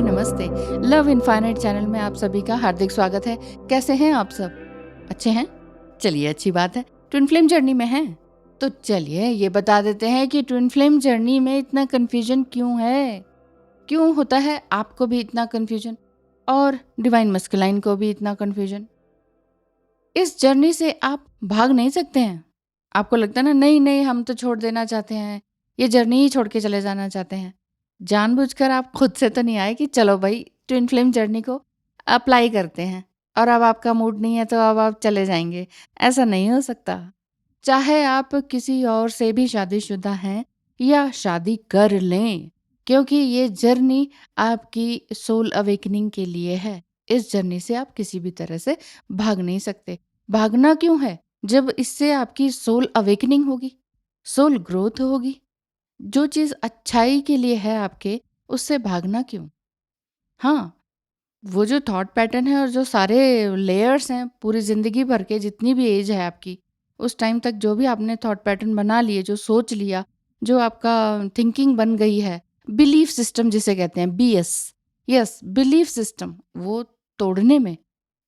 हाय नमस्ते। Love infinite channel में आप सभी का हार्दिक स्वागत है। कैसे हैं आप सब? अच्छे हैं? चलिए अच्छी बात है। ट्विन फ्लेम जर्नी में हैं तो चलिए ये बता देते हैं कि ट्विन फ्लेम जर्नी में इतना कंफ्यूजन क्यों है, क्यों होता है आपको भी इतना कंफ्यूजन और डिवाइन मस्कुलाइन को भी इतना कंफ्यूजन। इस जर्नी से आप भाग नहीं सकते हैं। आपको लगता है ना, नहीं नहीं हम तो छोड़ देना चाहते हैं, ये जर्नी ही छोड़ के चले जाना चाहते हैं। जानबूझकर आप खुद से तो नहीं आए कि चलो भाई ट्विन फ्लेम जर्नी को अप्लाई करते हैं और अब आपका मूड नहीं है तो अब आप चले जाएंगे। ऐसा नहीं हो सकता। चाहे आप किसी और से भी शादीशुदा हैं या शादी कर लें, क्योंकि ये जर्नी आपकी सोल अवेकनिंग के लिए है। इस जर्नी से आप किसी भी तरह से भाग नहीं सकते। भागना क्यों है जब इससे आपकी सोल अवेकनिंग होगी, सोल ग्रोथ होगी। जो चीज़ अच्छाई के लिए है आपके, उससे भागना क्यों? हाँ, वो जो थॉट पैटर्न है और जो सारे लेयर्स हैं पूरी ज़िंदगी भर के, जितनी भी एज है आपकी, उस टाइम तक जो भी आपने थॉट पैटर्न बना लिए, जो सोच लिया, जो आपका थिंकिंग बन गई है, बिलीफ सिस्टम जिसे कहते हैं बीएस, यस बिलीफ सिस्टम, वो तोड़ने में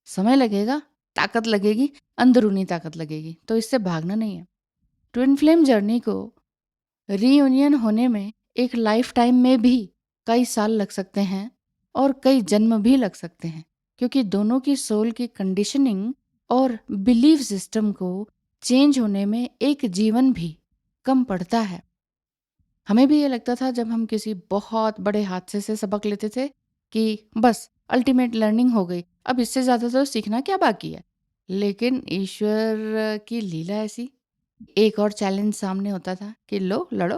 समय लगेगा, ताकत लगेगी, अंदरूनी ताकत लगेगी। तो इससे भागना नहीं है। ट्विन फ्लेम जर्नी को रीयूनियन होने में एक लाइफ टाइम में भी कई साल लग सकते हैं और कई जन्म भी लग सकते हैं, क्योंकि दोनों की सोल की कंडीशनिंग और बिलीफ सिस्टम को चेंज होने में एक जीवन भी कम पड़ता है। हमें भी ये लगता था जब हम किसी बहुत बड़े हादसे से सबक लेते थे कि बस अल्टीमेट लर्निंग हो गई, अब इससे ज़्यादा तो सीखना क्या बाकी है। लेकिन ईश्वर की लीला ऐसी, एक और चैलेंज सामने होता था कि लो लड़ो,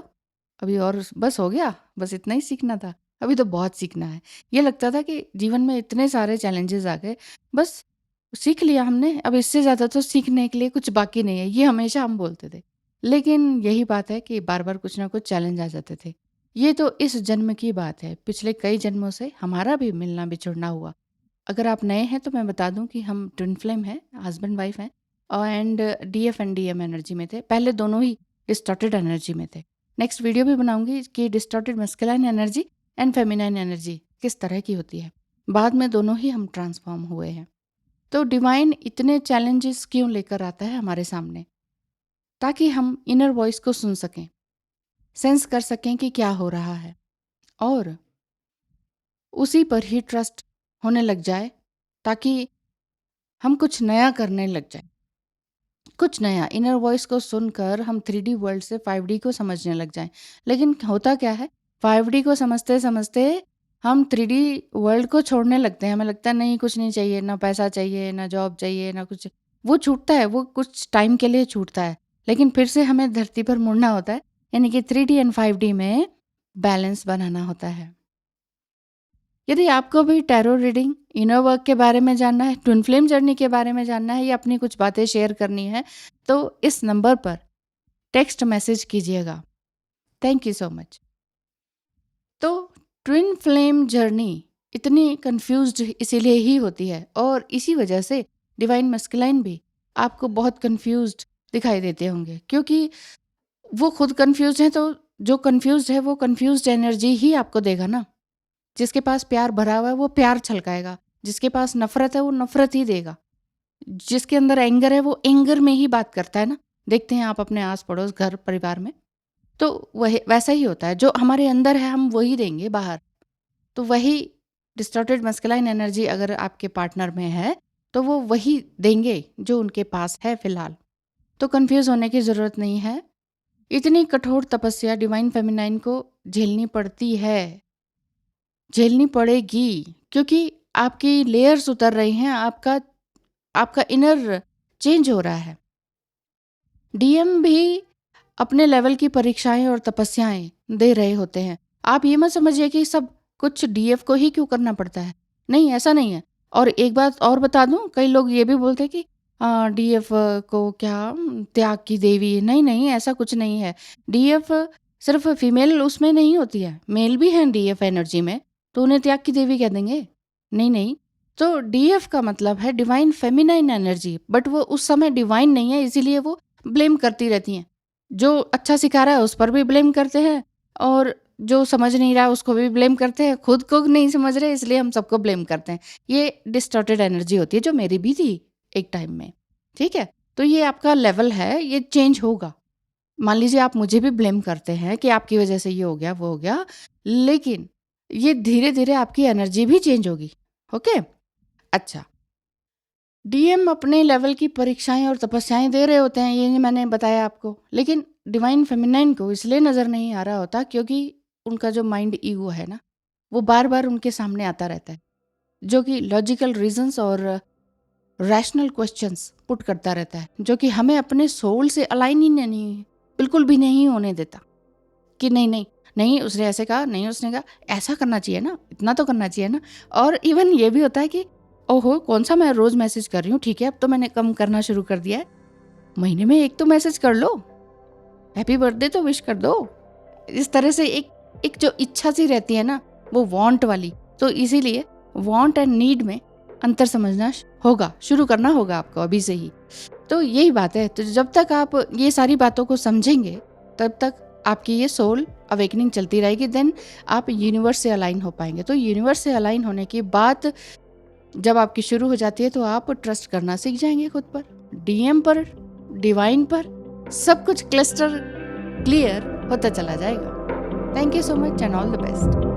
अभी और बस हो गया, बस इतना ही सीखना था, अभी तो बहुत सीखना है। ये लगता था कि जीवन में इतने सारे चैलेंजेस आ गए, बस सीख लिया हमने, अब इससे ज़्यादा तो सीखने के लिए कुछ बाकी नहीं है, ये हमेशा हम बोलते थे। लेकिन यही बात है कि बार बार कुछ ना कुछ चैलेंज आ जाते थे। ये तो इस जन्म की बात है, पिछले कई जन्मों से हमारा भी मिलना बिछुड़ना हुआ। अगर आप नए हैं तो मैं बता दूं कि हम ट्विन फ्लेम हैं, हस्बैंड वाइफ हैं, और and DF and DM energy में थे। पहले दोनों ही डिस्टॉर्टेड एनर्जी में थे। नेक्स्ट वीडियो भी बनाऊंगी कि distorted masculine energy and feminine energy किस तरह की होती है। बाद में दोनों ही हम ट्रांसफॉर्म हुए हैं। तो डिवाइन इतने चैलेंजेस क्यों लेकर आता है हमारे सामने? ताकि हम इनर वॉइस को सुन सकें, सेंस कर सकें कि क्या हो रहा है, और उसी पर ही ट्रस्ट होने लग जाए, ताकि हम कुछ नया करने लग जाए। कुछ नया इनर वॉइस को सुनकर हम 3D वर्ल्ड से 5D को समझने लग जाएं। लेकिन होता क्या है, 5D को समझते समझते हम 3D वर्ल्ड को छोड़ने लगते हैं। हमें लगता है नहीं कुछ नहीं चाहिए, ना पैसा चाहिए, ना जॉब चाहिए, ना कुछ। वो छूटता है, वो कुछ टाइम के लिए छूटता है, लेकिन फिर से हमें धरती पर मुड़ना होता है। यानी कि 3D एंड 5D में बैलेंस बनाना होता है। यदि आपको भी टैरो रीडिंग, इनर वर्क के बारे में जानना है, ट्विन फ्लेम जर्नी के बारे में जानना है, या अपनी कुछ बातें शेयर करनी है, तो इस नंबर पर टेक्स्ट मैसेज कीजिएगा। Thank you so much. तो ट्विन फ्लेम जर्नी इतनी कंफ्यूज्ड इसीलिए ही होती है, और इसी वजह से डिवाइन मस्कुलाइन भी आपको बहुत कंफ्यूज्ड दिखाई देते होंगे, क्योंकि वो खुद कंफ्यूज्ड हैं। तो जो कंफ्यूज्ड है वो कंफ्यूज्ड एनर्जी ही आपको देगा ना। जिसके पास प्यार भरा हुआ है वो प्यार छलकाएगा, जिसके पास नफरत है वो नफरत ही देगा, जिसके अंदर एंगर है वो एंगर में ही बात करता है ना। देखते हैं आप अपने आस पड़ोस, घर परिवार में, तो वही वैसा ही होता है। जो हमारे अंदर है हम वही देंगे बाहर। तो वही डिस्टॉर्टेड मस्कुलाइन एनर्जी अगर आपके पार्टनर में है तो वो वही देंगे जो उनके पास है फिलहाल। तो कंफ्यूज होने की ज़रूरत नहीं है। इतनी कठोर तपस्या डिवाइन फेमिनाइन को झेलनी पड़ती है, झेलनी पड़ेगी, क्योंकि आपकी लेयर्स उतर रही हैं, आपका आपका इनर चेंज हो रहा है। डीएम भी अपने लेवल की परीक्षाएं और तपस्याएं दे रहे होते हैं। आप ये मत समझिए कि सब कुछ डीएफ को ही क्यों करना पड़ता है, नहीं ऐसा नहीं है। और एक बात और बता दूं, कई लोग ये भी बोलते हैं कि डीएफ को क्या त्याग की देवी है। नहीं नहीं, ऐसा कुछ नहीं है। डीएफ सिर्फ फीमेल उसमें नहीं होती है, मेल भी हैं डीएफ एनर्जी में, तो उन्हें त्याग की देवी कह देंगे? नहीं नहीं। तो डीएफ का मतलब है डिवाइन फेमिनाइन एनर्जी, बट वो उस समय डिवाइन नहीं है, इसीलिए वो ब्लेम करती रहती हैं। जो अच्छा सिखा रहा है उस पर भी ब्लेम करते हैं, और जो समझ नहीं रहा उसको भी ब्लेम करते हैं, खुद को नहीं समझ रहे इसलिए हम सबको ब्लेम करते हैं। ये डिस्टॉर्टेड एनर्जी होती है जो मेरी भी थी एक टाइम में, ठीक है? तो ये आपका लेवल है, ये चेंज होगा। मान लीजिए आप मुझे भी ब्लेम करते हैं कि आपकी वजह से ये हो गया, वो हो गया, लेकिन ये धीरे-धीरे आपकी एनर्जी भी चेंज होगी, ओके? अच्छा, डीएम अपने लेवल की परीक्षाएँ और तपस्याएँ दे रहे होते हैं, ये मैंने बताया आपको। लेकिन डिवाइन फेमिनाइन को इसलिए नज़र नहीं आ रहा होता क्योंकि उनका जो माइंड ईगो है ना, वो बार-बार उनके सामने आता रहता है, जो कि लॉजिकल रीज़न्स और रैशनल क्वेश्चंस पुट करता रहता है, जो कि हमें अपने सोल से अलाइन ही नहीं, बिल्कुल भी नहीं होने देता कि नहीं, नहीं, नहीं उसने ऐसे कहा, नहीं उसने कहा, ऐसा करना चाहिए ना, इतना तो करना चाहिए ना। और इवन ये भी होता है कि ओहो! कौन-सा मैं रोज़ मैसेज कर रही हूँ, ठीक है, अब तो मैंने कम करना शुरू कर दिया है। महीने में 1 तो मैसेज कर लो, हैप्पी बर्थडे तो विश कर दो। इस तरह से एक एक जो इच्छा सी रहती है ना, वो वांट वाली, तो इसीलिए वांट एंड नीड में अंतर समझना होगा, शुरू करना होगा आपको अभी से ही। तो यही बात है, तो जब तक आप ये सारी बातों को समझेंगे, तब तक आपकी ये सोल अवेकनिंग चलती रहेगी, देन आप यूनिवर्स से अलाइन हो पाएँगे। तो यूनिवर्स से अलाइन होने की बात जब आपकी शुरू हो जाती है तो आप ट्रस्ट करना सीख जाएंगे खुद पर, डीएम पर, डिवाइन पर, सब कुछ क्लस्टर क्लियर होता चला जाएगा। Thank you so much and all the best.